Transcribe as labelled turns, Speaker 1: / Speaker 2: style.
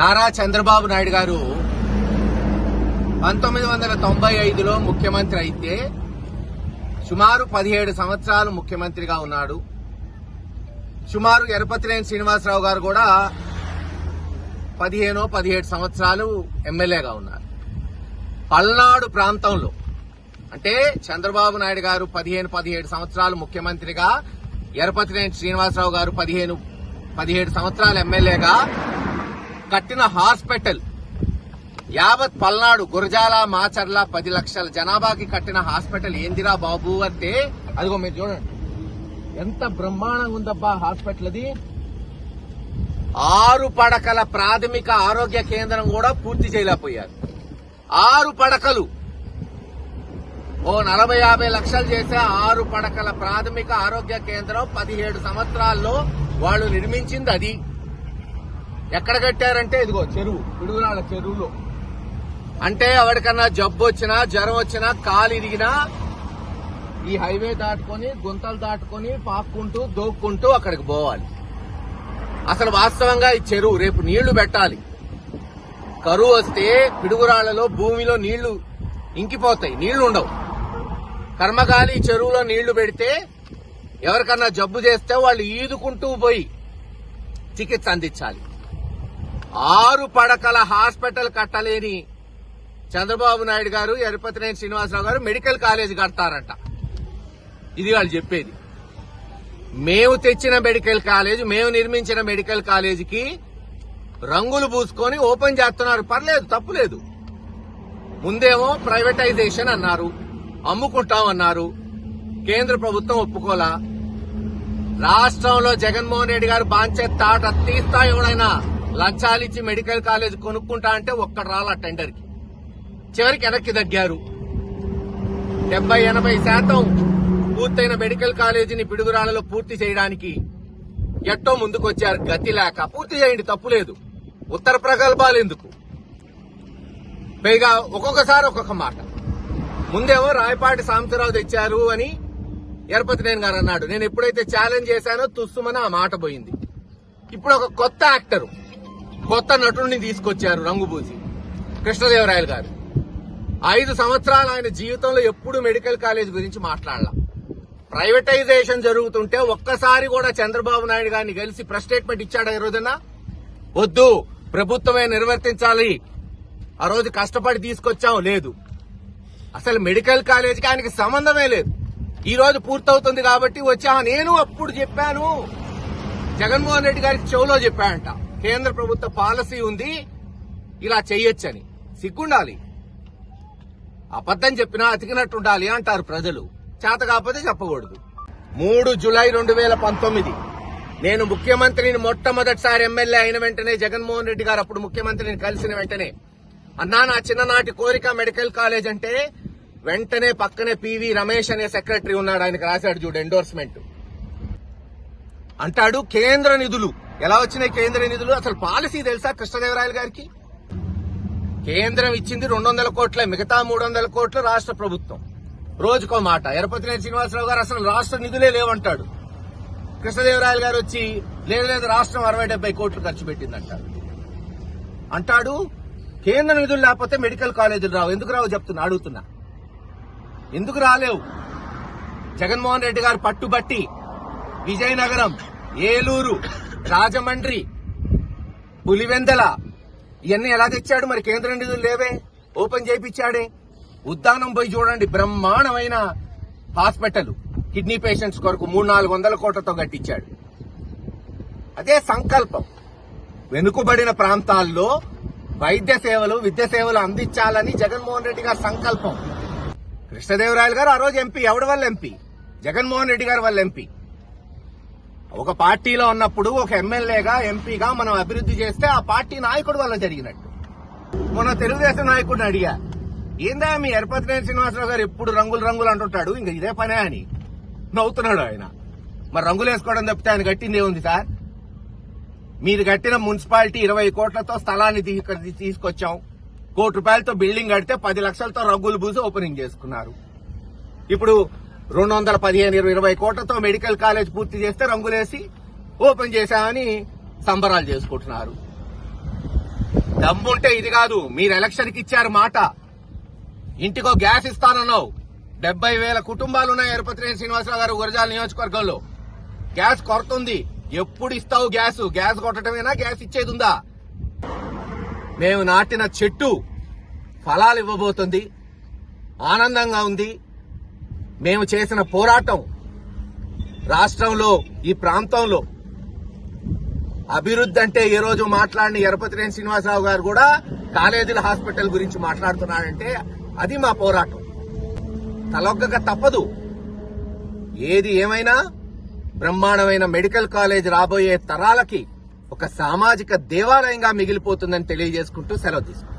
Speaker 1: నారా చంద్రబాబు నాయుడు గారు 1995లో ముఖ్యమంత్రి అయితే సుమారు 17 సంవత్సరాలు ముఖ్యమంత్రిగా ఉన్నాడు. సుమారు ఎరపతినేని శ్రీనివాసరావు గారు కూడా 17 సంవత్సరాలు ఎమ్మెల్యేగా ఉన్నారు. పల్నాడు ప్రాంతంలో అంటే చంద్రబాబు నాయుడు గారు 17 సంవత్సరాలు ముఖ్యమంత్రిగా, ఎరపతినేని శ్రీనివాసరావు గారు 17 సంవత్సరాలు ఎమ్మెల్యేగా కట్టిన హాస్పిటల్ యావత్ పల్నాడు గురజాల మాచర్ల 10 లక్షల జనాభాకి కట్టిన హాస్పిటల్ ఏందిరా బాబు అంటే అదిగో మీరు చూడండి ఎంత బ్రహ్మాండంగా ఉందబ్బా హాస్పిటల్. అది 6 పడకల ప్రాథమిక ఆరోగ్య కేంద్రం కూడా పూర్తి చేయలేకపోయారు. 6 పడకలు ఓ 40-50 లక్షలు చేసే 6 పడకల ప్రాథమిక ఆరోగ్య కేంద్రం 17 సంవత్సరాల్లో వాళ్ళు నిర్మించింది. అది ఎక్కడ కట్టారంటే ఇదిగో చెరువు, పిడుగురాళ్ల చెరువులో. అంటే ఎవరికన్నా జబ్బు వచ్చినా జ్వరం వచ్చినా కాలు ఇరిగినా ఈ హైవే దాటుకొని గుంతలు దాటుకొని పాక్కుంటూ దోక్కుంటూ అక్కడికి పోవాలి. అసలు వాస్తవంగా ఈ చెరువు రేపు నీళ్లు పెట్టాలి. కరువు వస్తే పిడుగురాళ్లలో భూమిలో నీళ్లు ఇంకిపోతాయి, నీళ్లు ఉండవు. కర్మగాలి చెరువులో నీళ్లు పెడితే ఎవరికన్నా జబ్బు చేస్తే వాళ్ళు ఈదుకుంటూ పోయి చికిత్స అందించాలి. 6 పడకల హాస్పిటల్ కట్టలేని చంద్రబాబు నాయుడు గారు, ఎరపతినేని శ్రీనివాసరావు గారు మెడికల్ కాలేజ్ కడతారంట. ఇది వాళ్ళు చెప్పేది. మేము తెచ్చిన మెడికల్ కాలేజ్, మేము నిర్మించిన మెడికల్ కాలేజీకి రంగులు పూసుకొని ఓపెన్ చేస్తున్నారు. పర్లేదు, తప్పులేదు. ముందేమో ప్రైవేటైజేషన్ అన్నారు, అమ్ముకుంటామన్నారు. కేంద్ర ప్రభుత్వం ఒప్పుకోలా. రాష్ట్రంలో జగన్మోహన్ రెడ్డి గారు బాంచెత్ తాట తీస్తా ఎవడైనా లంచాలిచ్చి మెడికల్ కాలేజ్ కొనుక్కుంటా అంటే ఒక్కడు రాలా టెండర్ కి. చివరికి వెనక్కి తగ్గారు. 70-80% పూర్తయిన మెడికల్ కాలేజీని పిడుగురాళ్లలో పూర్తి చేయడానికి ఎట్టో ముందుకొచ్చారు. గతి లేక పూర్తి చేయండి, తప్పులేదు. ఉత్తర ప్రగల్భాలు ఎందుకు? పైగా ఒక్కొక్కసారి ఒక్కొక్క మాట. ముందేమో రాయపాటి సాంబశివరావు తెచ్చారు అని ఎరపతినేని గారు అన్నాడు. నేను ఎప్పుడైతే ఛాలెంజ్ చేశానో తుస్సుమని ఆ మాట పోయింది. ఇప్పుడు ఒక కొత్త యాక్టరు, కొత్త నటుడిని తీసుకొచ్చారు రంగుబూసి, కృష్ణదేవరాయలు గారు. 5 సంవత్సరాలు ఆయన జీవితంలో ఎప్పుడు మెడికల్ కాలేజ్ గురించి మాట్లాడాల. ప్రైవేటైజేషన్ జరుగుతుంటే ఒక్కసారి కూడా చంద్రబాబు నాయుడు గారిని కలిసి ప్రెస్ స్టేట్మెంట్ ఇచ్చాడా ఈ రోజున? వద్దు, ప్రభుత్వమే నిర్వర్తించాలి, ఆ రోజు కష్టపడి తీసుకొచ్చాం, లేదు. అసలు మెడికల్ కాలేజీకి ఆయనకి సంబంధమే లేదు. ఈ రోజు పూర్తవుతుంది కాబట్టి వచ్చా. నేను అప్పుడు చెప్పాను, జగన్మోహన్ రెడ్డి గారికి చెవులో చెప్పాడంట, కేంద్ర ప్రభుత్వ పాలసీ ఉంది ఇలా చెయ్యొచ్చని. సిగ్గుండాలి. అబద్దం చెప్పినా అతికినట్టుండాలి అంటారు ప్రజలు. చేత కాకపోతే చెప్పకూడదు. 3 జులై 2019 నేను ముఖ్యమంత్రిని మొట్టమొదటిసారి ఎమ్మెల్యే అయిన వెంటనే జగన్మోహన్ రెడ్డి గారు అప్పుడు ముఖ్యమంత్రిని కలిసిన వెంటనే అన్నా నా చిన్ననాటి కోరిక మెడికల్ కాలేజ్ అంటే, వెంటనే పక్కనే పివి రమేష్ అనే సెక్రటరీ ఉన్నాడు, ఆయనకు రాశాడు చూడు ఎండోర్స్మెంట్. అంటాడు కేంద్ర నిధులు ఎలా వచ్చినాయి? కేంద్ర నిధులు అసలు పాలసీ తెలుసా కృష్ణదేవరాయలు గారికి? కేంద్రం ఇచ్చింది 200 కోట్లే, మిగతా 300 కోట్లు రాష్ట్ర ప్రభుత్వం. రోజుకో మాట. ఎరపతినేని శ్రీనివాసరావు గారు అసలు రాష్ట్ర నిధులే లేవంటాడు. కృష్ణదేవరాయలు గారు వచ్చి లేదు రాష్ట్రం 60-70 కోట్లు ఖర్చు పెట్టిందంటాడు. అంటాడు కేంద్ర నిధులు లేకపోతే మెడికల్ కాలేజీలు రావు. ఎందుకు రావు చెప్తున్నా, అడుగుతున్నా. ఎందుకు రాలేవు? జగన్మోహన్ రెడ్డి గారు పట్టుబట్టి విజయనగరం, ఏలూరు, రాజమండ్రి, పులివెందల ఇవన్నీ ఎలా తెచ్చాడు? మరి కేంద్ర నిధులు లేవే, ఓపెన్ చేయించాడే. ఉద్దానం పోయి చూడండి, బ్రహ్మాండమైన హాస్పిటల్ కిడ్నీ పేషెంట్స్ కొరకు 300-400 కోట్లతో కట్టించాడు. అదే సంకల్పం. వెనుకబడిన ప్రాంతాల్లో వైద్య సేవలు, విద్య సేవలు అందించాలని జగన్మోహన్ రెడ్డి గారి సంకల్పం. కృష్ణదేవరాయలు గారు ఆ రోజు ఎంపీ. ఎవడి వల్ల ఎంపీ? జగన్మోహన్ రెడ్డి గారి వల్ల ఎంపీ. ఒక పార్టీలో ఉన్నప్పుడు ఒక ఎమ్మెల్యేగా, ఎంపీగా మనం అభివృద్ధి చేస్తే ఆ పార్టీ నాయకుడు వల్ల జరిగినట్టు. మొన్న తెలుగుదేశం నాయకుడిని అడిగా, ఏందా మీ ఎరపతినేని శ్రీనివాసరావు గారు ఎప్పుడు రంగులు అంటుంటాడు, ఇంకా ఇదే పనే అని నవ్వుతున్నాడు ఆయన. మరి రంగులు వేసుకోవడం తప్పితే ఆయన కట్టింది ఏముంది సార్? మీరు కట్టిన మున్సిపాలిటీ 20 కోట్లతో స్థలాన్ని తీసుకొచ్చాం. 1 కోటి రూపాయలతో బిల్డింగ్ కడితే 10 లక్షలతో రంగులు పూసి ఓపెనింగ్ చేసుకున్నారు. ఇప్పుడు 215-20 కోట్లతో మెడికల్ కాలేజ్ పూర్తి చేస్తే రంగులేసి ఓపెన్ చేశామని సంబరాలు చేసుకుంటున్నారు. దమ్ముంటే ఇది కాదు. మీరు ఎలక్షన్ కి ఇచ్చారు మాట, ఇంటికో గ్యాస్ ఇస్తానన్నావు. 70,000 కుటుంబాలున్నాయి ఎరపతినేని శ్రీనివాసరావు గారు గురజాల నియోజకవర్గంలో. గ్యాస్ కొరత ఉంది. ఎప్పుడు ఇస్తావు గ్యాస్? గ్యాస్ కొట్టడమేనా, గ్యాస్ ఇచ్చేది ఉందా? మేము నాటిన చెట్టు ఫలాలు ఇవ్వబోతుంది. ఆనందంగా ఉంది. మేము చేసిన పోరాటం రాష్ట్రంలో, ఈ ప్రాంతంలో అభివృద్ధి అంటే ఏ రోజు మాట్లాడిన ఎరపతినేని శ్రీనివాసరావు గారు కూడా కాలేజీల హాస్పిటల్ గురించి మాట్లాడుతున్నాడంటే అది మా పోరాటం. తలొగ్గక తప్పదు. ఏది ఏమైనా బ్రహ్మాండమైన మెడికల్ కాలేజ్ రాబోయే తరాలకి ఒక సామాజిక దేవాలయంగా మిగిలిపోతుందని తెలియజేసుకుంటూ సెలవు తీసుకుంటాం.